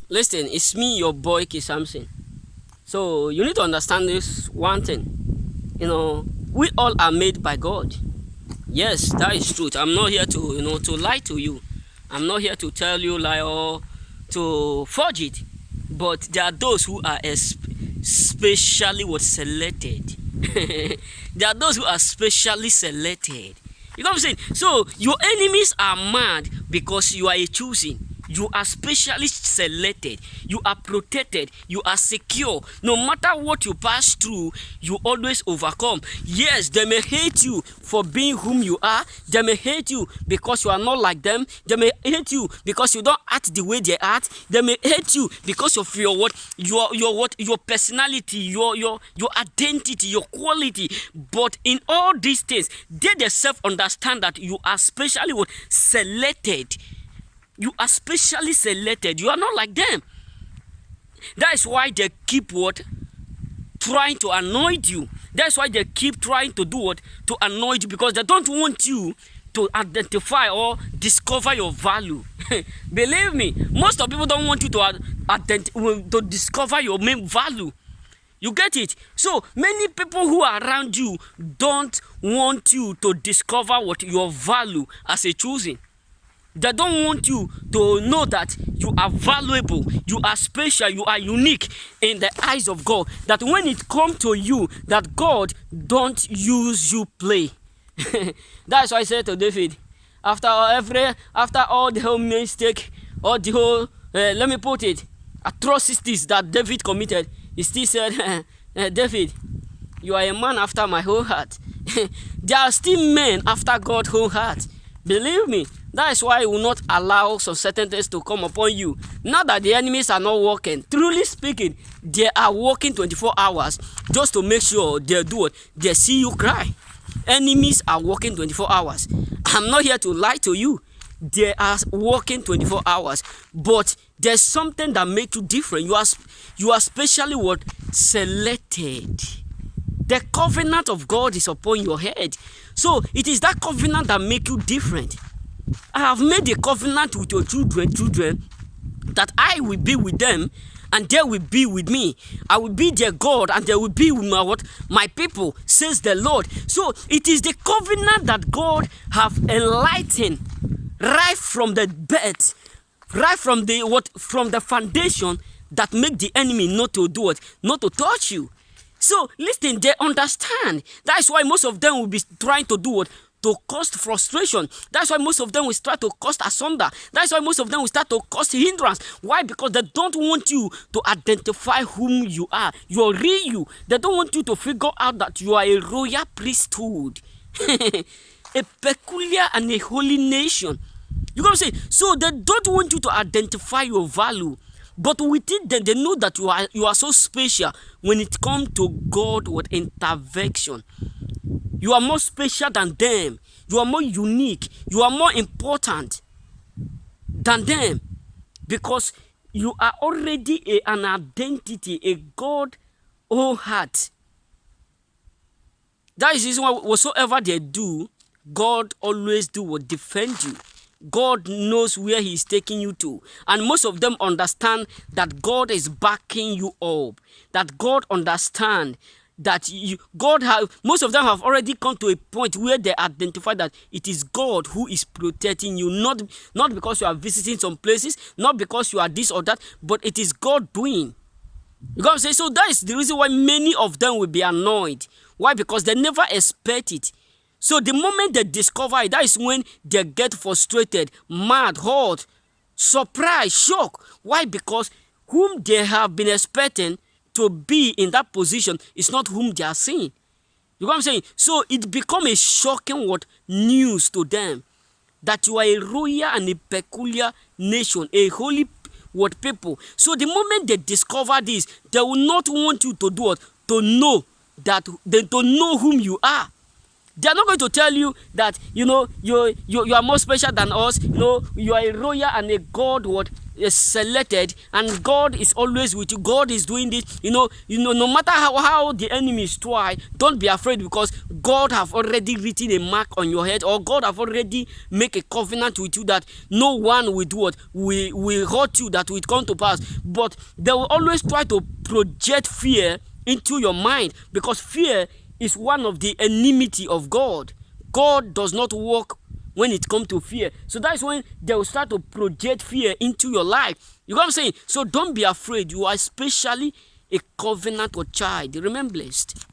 Listen, it's me, your boy K Samson. So you need to understand this one thing. We all are made by God. Yes, that is truth. I'm not here to to lie to you. I'm not here to tell you lie or to forge it. But there are those who are specially what selected. There are those who are specially selected. You know what I'm saying? So your enemies are mad because you are a choosing. You are specially selected. You are protected. You are secure. No matter what you pass through, you always overcome. Yes, they may hate you for being whom you are. They may hate you because you are not like them. They may hate you because you don't act the way they act. They may hate you because of your your personality, your identity, your quality. But in all these things, they themselves understand that you are specially what selected. You are specially selected. You are not like them. That is why they keep what? Trying to annoy you. That's why they keep trying to do what? To annoy you, because they don't want you to identify or discover your value. Believe me, most of people don't want you to discover your main value. You get it? So many people who are around you don't want you to discover what your value as a choosing. They don't want you to know that you are valuable, you are special, you are unique in the eyes of God. That when it comes to you, that God don't use you play. That's why I said to David, after all the whole mistake, all the whole, let me put it, atrocities that David committed, he still said, David, you are a man after my whole heart. There are still men after God's whole heart. Believe me, that is why I will not allow some certain things to come upon you. Not that the enemies are not working. Truly speaking, they are working 24 hours just to make sure they do it. They see you cry. Enemies are working 24 hours. I'm not here to lie to you. They are working 24 hours. But there's something that makes you different. You are specially what? Selected. The covenant of God is upon your head. So it is that covenant that makes you different. I have made a covenant with your children, that I will be with them and they will be with me. I will be their God and they will be with my people, says the Lord. So it is the covenant that God have enlightened right from the birth, right from the foundation, that make the enemy not to do it, not to touch you. So listen, they understand. That's why most of them will be trying to do what? To cause frustration. That's why most of them will start to cause asunder. That's why most of them will start to cause hindrance. Why? Because they don't want you to identify whom you are. You're real you. They don't want you to figure out that you are a royal priesthood. A peculiar and a holy nation. You know what I'm saying? So they don't want you to identify your value. But within them, they know that you are so special when it comes to God with intervention. You are more special than them. You are more unique. You are more important than them, because you are already an identity, a God own heart. That is the reason why whatsoever they do, God always will defend you. God knows where He is taking you to. And most of them understand that God is backing you up. That God understands that most of them have already come to a point where they identify that it is God who is protecting you. Not because you are visiting some places, not because you are this or that, but it is God doing. You got to say, so that is the reason why many of them will be annoyed. Why? Because they never expect it. So the moment they discover it, that is when they get frustrated, mad, hot, surprised, shocked. Why? Because whom they have been expecting to be in that position is not whom they are seeing. You know what I'm saying? So it becomes a shocking news to them, that you are a royal and a peculiar nation, a holy people. So the moment they discover this, they will not want you to do it, to know whom you are. They are not going to tell you that, you are more special than us. You are a royal and a God what is selected, and God is always with you. God is doing this. No matter how the enemies try, don't be afraid, because God have already written a mark on your head, or God have already make a covenant with you that no one will do what will hurt you, that will come to pass. But they will always try to project fear into your mind, because fear is one of the enmity of God. God does not work when it comes to fear. So that's when they will start to project fear into your life. You know what I'm saying? So don't be afraid. You are especially a covenant or child. Remain blessed.